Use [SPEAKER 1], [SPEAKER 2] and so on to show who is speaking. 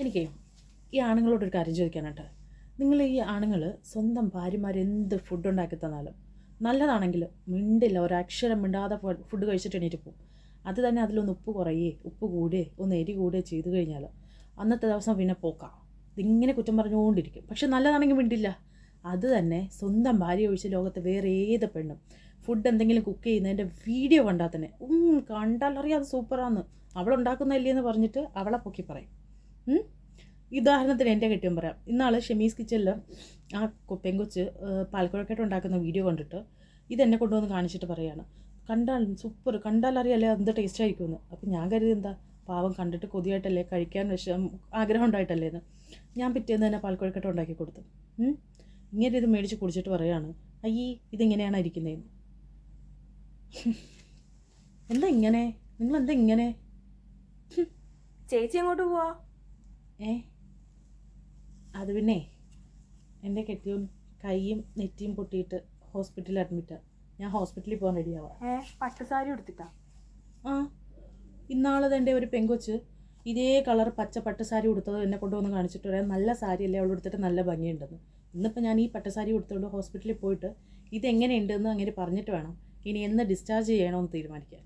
[SPEAKER 1] എനിക്കേ ഈ ആണുങ്ങളോടൊരു കാര്യം ചോദിക്കാനായിട്ട്. നിങ്ങൾ ഈ ആണുങ്ങൾ സ്വന്തം ഭാര്യമാർ എന്ത് ഫുഡ് ഉണ്ടാക്കി തന്നാലും നല്ലതാണെങ്കിൽ മിണ്ടില്ല, ഒരക്ഷരം മിണ്ടാതെ ഫുഡ് കഴിച്ചിട്ട് എണീറ്റ് പോകും. അത് തന്നെ അതിലൊന്ന് ഉപ്പ് കുറയേ ഉപ്പ് കൂടുകയെ ഒന്ന് എരി കൂടുകയോ ചെയ്തു കഴിഞ്ഞാൽ അന്നത്തെ ദിവസം പിന്നെ പോക്കാം. ഇതിങ്ങനെ കുറ്റം പറഞ്ഞുകൊണ്ടിരിക്കും. പക്ഷെ നല്ലതാണെങ്കിൽ മിണ്ടില്ല. അത് തന്നെ സ്വന്തം ഭാര്യ ഒഴിച്ച് ലോകത്ത് വേറെ ഏത് പെണ്ണും ഫുഡ് എന്തെങ്കിലും കുക്ക് ചെയ്യുന്നതിൻ്റെ വീഡിയോ കണ്ടാൽ തന്നെ കണ്ടാലറിയാം അത് സൂപ്പറാന്ന്, അവളുണ്ടാക്കുന്നതല്ലേ എന്ന് പറഞ്ഞിട്ട് അവളെ പൊക്കി പറയും. ഉദാഹരണത്തിന് എൻ്റെ കെട്ടിയും പറയാം. ഇന്നാൾ ഷെമീസ് കിച്ചണിൽ ആ പെങ്കൊച്ച് പാൽക്കുഴക്കട്ട ഉണ്ടാക്കുന്ന വീഡിയോ കണ്ടിട്ട് ഇതെന്നെ കൊണ്ടുവന്ന് കാണിച്ചിട്ട് പറയുകയാണ്, കണ്ടാൽ സൂപ്പർ, കണ്ടാലറിയാലേ എന്ത് ടേസ്റ്റ് ആയിരിക്കുമെന്ന്. അപ്പം ഞാൻ കരുതി എന്താ പാവം കണ്ടിട്ട് കൊതിയായിട്ടല്ലേ, കഴിക്കാൻ ആഗ്രഹം ഉണ്ടായിട്ടല്ലേ എന്ന്. ഞാൻ പിറ്റേന്ന് തന്നെ പാൽക്കുഴക്കട്ട ഉണ്ടാക്കി കൊടുത്തു. ഇങ്ങനെ ഇത് മേടിച്ച് കുടിച്ചിട്ട് പറയുകയാണ്, അയ്യേ ഇതിങ്ങനെയാണ് ഇരിക്കുന്നതെന്ന്. എന്താ ഇങ്ങനെ, നിങ്ങളെന്താ ഇങ്ങനെ?
[SPEAKER 2] ചേച്ചി എങ്ങോട്ട് പോവാ?
[SPEAKER 1] അത് പിന്നെ എൻ്റെ കെട്ടിയും കൈയും നെറ്റിയും പൊട്ടിയിട്ട് ഹോസ്പിറ്റലിൽ അഡ്മിറ്റാണ്. ഞാൻ ഹോസ്പിറ്റലിൽ പോകാൻ റെഡിയാവാം.
[SPEAKER 2] പട്ടുസാരി എടുത്തിട്ടാ?
[SPEAKER 1] ഇന്നാളത് എൻ്റെ ഒരു പെങ്കൊച്ച് ഇതേ കളർ പച്ച പട്ടുസാരി കൊടുത്തത് എന്നെ കൊണ്ടുവന്ന് കാണിച്ചിട്ട് പറയാം, നല്ല സാരിയല്ലേ അവൾ എടുത്തിട്ട് നല്ല ഭംഗിയുണ്ടെന്ന്. ഇന്നിപ്പോൾ ഞാൻ ഈ പട്ടുസാരി കൊടുത്തുകൊണ്ട് ഹോസ്പിറ്റലിൽ പോയിട്ട് ഇതെങ്ങനെയുണ്ടെന്ന് അങ്ങനെ പറഞ്ഞിട്ട് വേണം ഇനി എന്ന് ഡിസ്ചാർജ് ചെയ്യണമെന്ന് തീരുമാനിക്കാൻ.